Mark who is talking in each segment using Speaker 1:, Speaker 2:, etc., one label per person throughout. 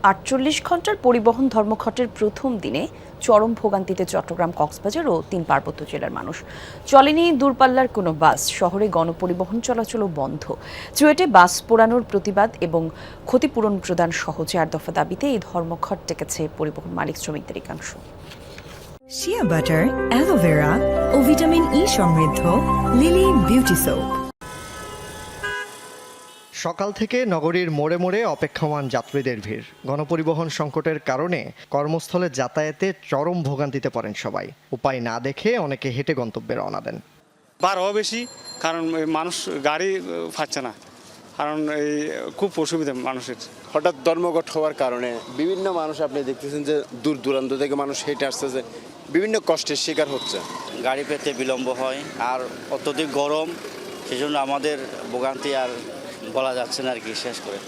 Speaker 1: ৪৮ ঘন্টার পরিবহন ধর্মঘটের প্রথম দিনে চরম ভোগান্তিতে চট্টগ্রাম, কক্সবাজার ও ৩ পার্বত্য জেলার মানুষ। চলেনি দূরপাল্লার কোনো বাস, শহরে গণপরিবহন চলাচলও বন্ধ। চুয়েটে বাস পোড়ানোর প্রতিবাদ এবং ক্ষতিপূরণ প্রদান সহ ৪ দফা দাবিতে এই ধর্মঘট ডেকেছে পরিবহন মালিক শ্রমিকদের একাংশ।
Speaker 2: শিয়া বাটার, অ্যালোভেরা ও ভিটামিন ই সমৃদ্ধ লিলি বিউটি সোপ।
Speaker 3: সকাল থেকে নগরীর মোড়ে মোড়ে অপেক্ষমান যাত্রীদের ভিড়। গণপরিবহন সংকটের কারণে কর্মস্থলে যাতায়াতে চরম ভোগান্তিতে পড়েন সবাই। উপায় না দেখে অনেকে হেঁটে গন্তব্যে রওনা দেন।
Speaker 4: ভাড়াও বেশি, কারণ মানুষ গাড়ি পাচ্ছে না, কারণ এই খুব অসুবিধা মানুষের।
Speaker 5: হঠাৎ ধর্মঘট হওয়ার কারণে বিভিন্ন মানুষ, আপনি দেখতেছেন যে দূর দূরান্ত থেকে মানুষ হেঁটে আসতেছে, বিভিন্ন কষ্টের শিকার হচ্ছে।
Speaker 6: গাড়ি পেতে বিলম্ব হয়, আর অত্যধিক গরম, সেজন্য আমাদের ভোগান্তি আর বলা যাচ্ছে না আর কি শেষ করে।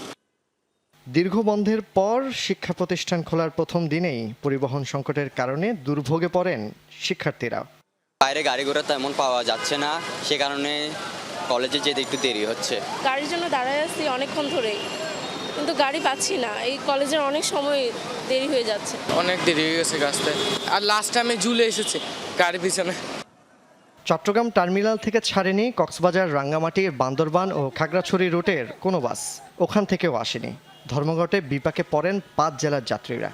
Speaker 3: দীর্ঘ বন্ধের পর শিক্ষা প্রতিষ্ঠান খোলার প্রথম দিনেই পরিবহন সংকটের কারণে দুর্ভোগে পড়েন শিক্ষার্থীরা।
Speaker 7: বাইরে গাড়ি ঘোড়া তেমন পাওয়া যাচ্ছে না, সে কারণে কলেজে যেতে একটু দেরি হচ্ছে।
Speaker 8: গাড়ির জন্য দাঁড়ায় আছি অনেকক্ষণ ধরেই, কিন্তু গাড়ি পাচ্ছি না। এই কলেজের অনেক সময় দেরি হয়ে যাচ্ছে,
Speaker 9: অনেক দেরি হয়ে গেছে রাস্তায়। আর লাস্ট টাইমে ঝুলে এসেছে গাড়ির পিছনে।
Speaker 3: চট্টগ্রাম টার্মিনাল থেকে ছাড়েনি কক্সবাজার, রাঙ্গামাটির, বান্দরবান ও খাগড়াছড়ি রুটের কোনো বাস। ওখান থেকেও আসেনি। ধর্মঘটে বিপাকে পড়েন 5 জেলার যাত্রীরা।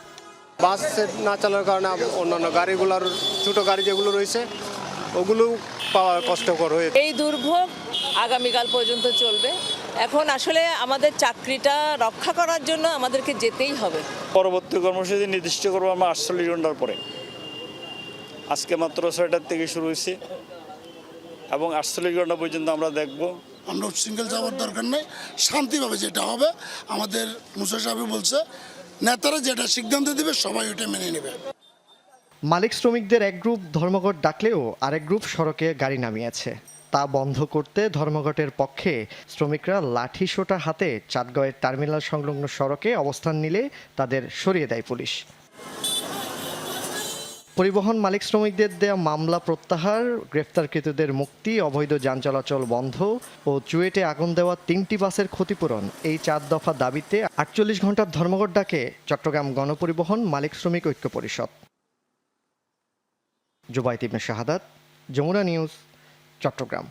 Speaker 5: বাস না চালার কারণে অন্যান্য গাড়িগুলোর, ছোটো গাড়ি যেগুলো রয়েছে ওগুলো পাওয়া কষ্টকর হয়ে।
Speaker 10: এই দুর্ভোগ আগামীকাল পর্যন্ত চলবে। এখন আসলে আমাদের চাকরিটা রক্ষা করার জন্য আমাদেরকে যেতেই হবে।
Speaker 4: পরবর্তী কর্মসূচি নির্দিষ্ট করবো আমরা 48 ঘন্টার পরে। আজকে মাত্র 6টার থেকে শুরু হয়েছে এবং 48 ঘন্টা পর্যন্ত আমরা দেখব।
Speaker 11: আমরা উচ্ছৃঙ্খল যাওয়ার দরকার নেই, শান্তিভাবে যেটা হবে। আমাদের মুসা সাহেব বলছে, নেতারা যেটা সিদ্ধান্ত দেবে সবাই ওটা মেনে নেবে।
Speaker 3: মালিক শ্রমিকদের এক গ্রুপ ধর্মঘট ডাকলেও আরেক গ্রুপ সড়কে গাড়ি নামিয়েছে। তা বন্ধ করতে ধর্মঘটের পক্ষে শ্রমিকরা লাঠি সোঁটা হাতে চাটগাঁওয়ের টার্মিনাল সংলগ্ন সড়কে অবস্থান নিলে তাদের সরিয়ে দেয় পুলিশ। পরিবহন মালিক শ্রমিকদের দেয়া মামলা প্রত্যাহার, গ্রেফতারকৃতদের মুক্তি, অবৈধ যান চলাচল বন্ধ ও চুয়েটে আগুন দেওয়া 3টি বাসের ক্ষতিপূরণ, এই 4 দফা দাবিতে 48 ঘন্টার ধর্মঘট ডাকে চট্টগ্রাম গণপরিবহন মালিক শ্রমিক ঐক্য পরিষদ। জুবাইদ ইবনে শাহাদাত, যমুনা নিউজ, চট্টগ্রাম।